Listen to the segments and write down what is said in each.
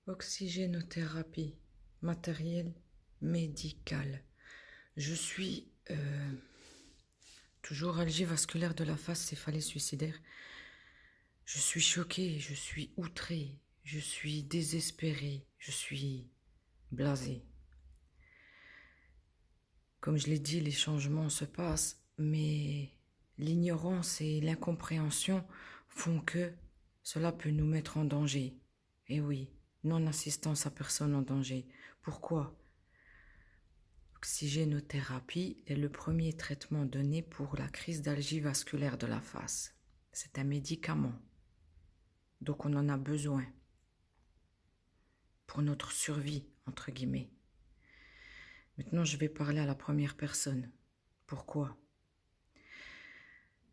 Oxygénothérapie, matériel médical. Je suis toujours algie vasculaire de la face, céphalée suicidaire. Je suis choquée, je suis outrée, je suis désespérée, je suis blasée. Comme je l'ai dit, les changements se passent, mais l'ignorance et l'incompréhension font que cela peut nous mettre en danger. Et oui, non-assistance à personne en danger. Pourquoi? L'oxygénothérapie est le premier traitement donné pour la crise d'algie vasculaire de la face. C'est un médicament, donc on en a besoin pour notre survie, entre guillemets. Maintenant, je vais parler à la première personne. Pourquoi?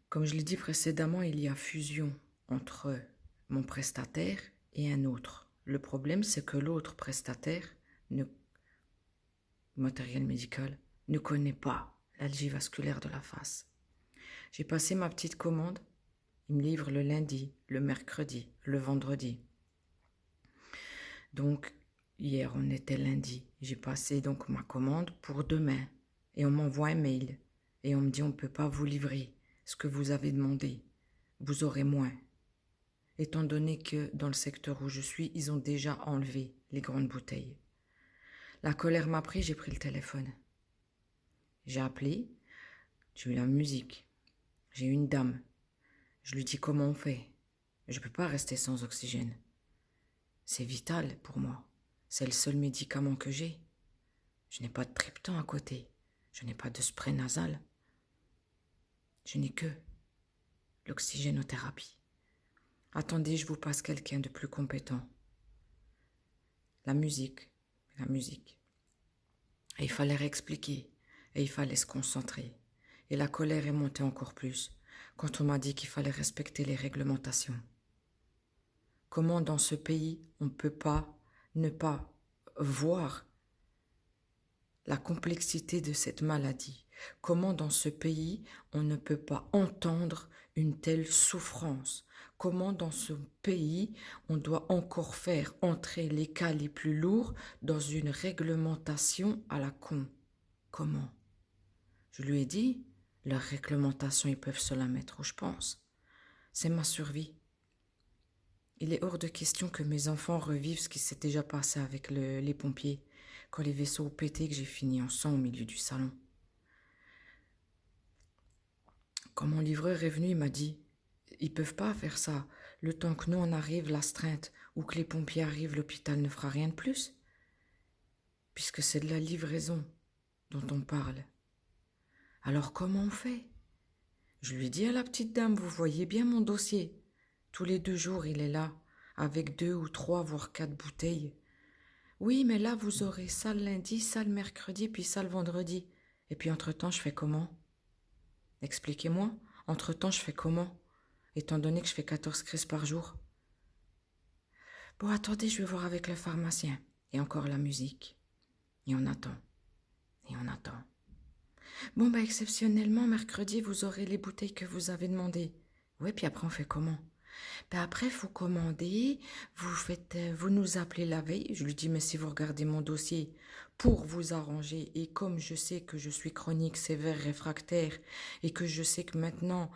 Comme je l'ai dit précédemment, il y a fusion entre mon prestataire et un autre. Le problème, c'est que l'autre prestataire, matériel médical, ne connaît pas l'algie vasculaire de la face. J'ai passé ma petite commande. Il me livre le lundi, le mercredi, le vendredi. Donc, hier, on était lundi. J'ai passé donc ma commande pour demain. Et on m'envoie un mail. Et on me dit, on ne peut pas vous livrer ce que vous avez demandé. Vous aurez moins. Étant donné que dans le secteur où je suis, ils ont déjà enlevé les grandes bouteilles. La colère m'a pris, j'ai pris le téléphone. J'ai appelé, j'ai eu la musique. J'ai eu une dame. Je lui dis comment on fait. Je ne peux pas rester sans oxygène. C'est vital pour moi. C'est le seul médicament que j'ai. Je n'ai pas de triptan à côté. Je n'ai pas de spray nasal. Je n'ai que l'oxygénothérapie. Attendez, je vous passe quelqu'un de plus compétent. La musique. Et il fallait réexpliquer. Et il fallait se concentrer. Et la colère est montée encore plus quand on m'a dit qu'il fallait respecter les réglementations. Comment dans ce pays on ne peut pas ne pas voir la complexité de cette maladie? Comment dans ce pays on ne peut pas entendre une telle souffrance? Comment dans ce pays on doit encore faire entrer les cas les plus lourds dans une réglementation à la con? Comment? Je lui ai dit, leur réglementation, ils peuvent se la mettre où je pense. C'est ma survie. Il est hors de question que mes enfants revivent ce qui s'est déjà passé avec les pompiers, quand les vaisseaux ont pété, que j'ai fini en sang au milieu du salon. Quand mon livreur est venu, il m'a dit, ils peuvent pas faire ça. Le temps que nous on arrive, l'astreinte, ou que les pompiers arrivent, l'hôpital ne fera rien de plus. Puisque c'est de la livraison dont on parle. Alors comment on fait? Je lui dis à la petite dame, vous voyez bien mon dossier. Tous les 2 jours, il est là, avec 2 ou 3, voire 4 bouteilles. Oui, mais là, vous aurez ça le lundi, ça le mercredi, puis ça le vendredi. Et puis, entre-temps, je fais comment? Expliquez-moi. Entre-temps, je fais comment? Étant donné que je fais 14 crises par jour. Bon, attendez, je vais voir avec le pharmacien. Et encore la musique. Et on attend. Et on attend. Bon, bah, exceptionnellement, mercredi, vous aurez les bouteilles que vous avez demandées. Oui, puis après, on fait comment? Ben après, vous commandez, vous nous appelez la veille. Je lui dis, mais si vous regardez mon dossier pour vous arranger, et comme je sais que je suis chronique, sévère, réfractaire, et que je sais que maintenant,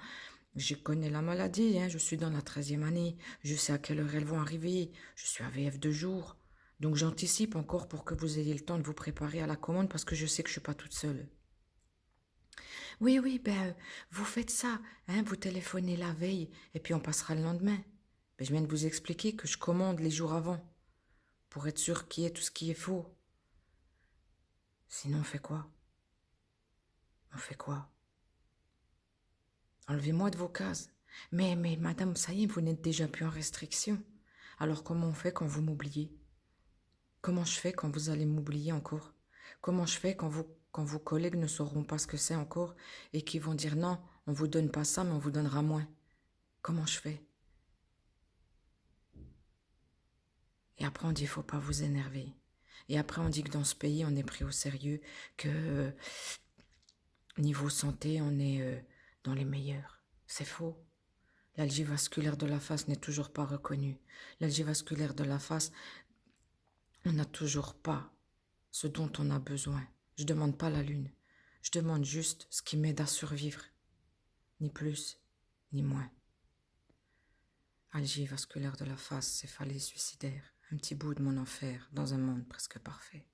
je connais la maladie, je suis dans la 13e année, je sais à quelle heure elles vont arriver, je suis à VF 2 jours. Donc j'anticipe encore pour que vous ayez le temps de vous préparer à la commande parce que je sais que je ne suis pas toute seule. Oui, oui, vous faites ça, vous téléphonez la veille et puis on passera le lendemain. Ben, je viens de vous expliquer que je commande les jours avant pour être sûr qu'il y ait tout ce qui est faux. Sinon, on fait quoi? On fait quoi? Enlevez-moi de vos cases. Mais madame, ça y est, vous n'êtes déjà plus en restriction. Alors comment on fait quand vous m'oubliez? Comment je fais quand vous allez m'oublier encore? Comment je fais quand vos collègues ne sauront pas ce que c'est encore et qui vont dire non, on vous donne pas ça, mais on vous donnera moins? Comment je fais? Et après on dit il faut pas vous énerver. Et après on dit que dans ce pays on est pris au sérieux, que niveau santé on est dans les meilleurs. C'est faux. L'algie vasculaire de la face n'est toujours pas reconnue. L'algie vasculaire de la face, On n'a toujours pas ce dont on a besoin. Je demande pas la lune. Je demande juste ce qui m'aide à survivre. Ni plus, ni moins. Algie vasculaire de la face, céphalée suicidaire. Un petit bout de mon enfer dans un monde presque parfait.